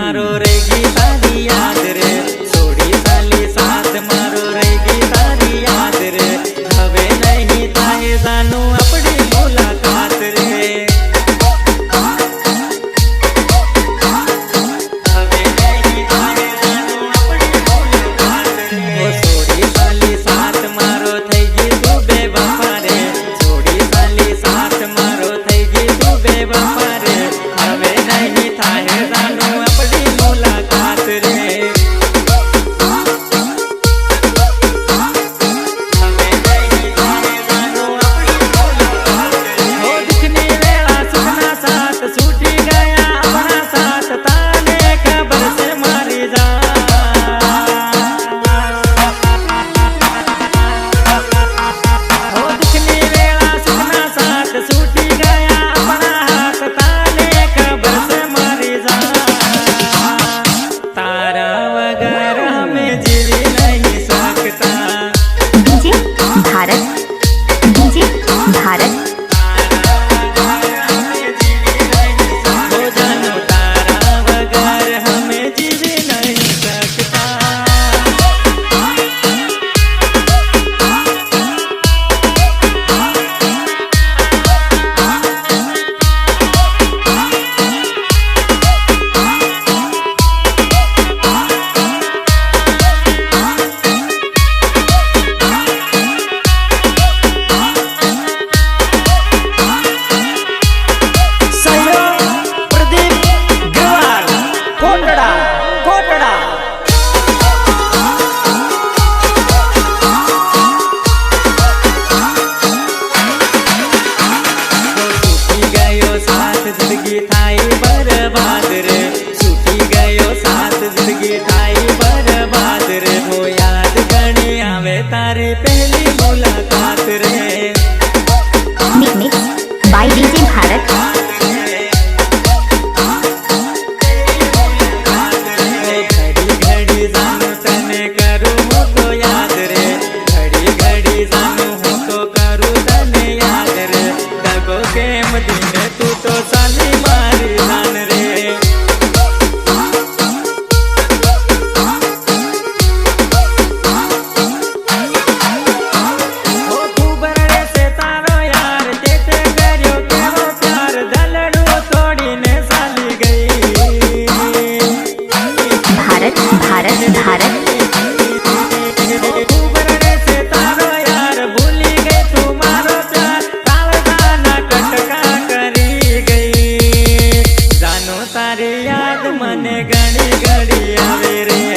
मारो रहेगी तारी याद रे, छोड़ी साली साथ मारो रहेगी तारी याद रे। हवे नहीं थाहे जानू अपनी मुलाकात रे, हवे नहीं थाहे जानू अपनी मुलाकात रे। छोड़ी साली साथ मारो थईगी तू बेवफा रे, छोड़ी साली साथ मारो थईगी तू बेवफा रे। हवे नहीं थाहे जानू अपनी मुलाकात रे, हवे नहीं थाहे जानू अपनी मुलाकात रे। हो दुखनी वेला सुखना साथ छूटी गया अपना साथ, ताने खबर से मारी जा। हो दुखनी वेला सुखना साथ छूटी गया अपना हाथ, ताने खबर से मारी जा। तारा वगर हमें जीवी नहीं सकता, डीजे भारत, डीजे भारत। हो जानो तारा वगर हमें जीवी नहीं सकता। प्रदीप ग्रवाल कोटड़ा कोटड़ा। छूटी गयो साथ जिंदगी थाई बर्बाद रे, छूटी गयो साथ जिंदगी थाई बर्बाद रे। हो याद घणी आवे तारी पहली मुलाकात रे, मिक्स बाय डीजे भारत। घड़ी घड़ी जानू तने करूँ हो तो याद रे, घड़ी घड़ी जानू हो तो करूँ तने याद रे। दगो के मदीने तू तो साली मारी जान रे, हो तू बरड़े से तारो यार तेते करियो केरो प्यार, दलड़ू तोड़ीने साली गई। भारत भारत भारत। तू बरड़े से तारो यार भूली गई तू मारो प्यार, तावदाना कटका करी गई। जानो तारी याद मने घड़ी घड़ी आवे रे।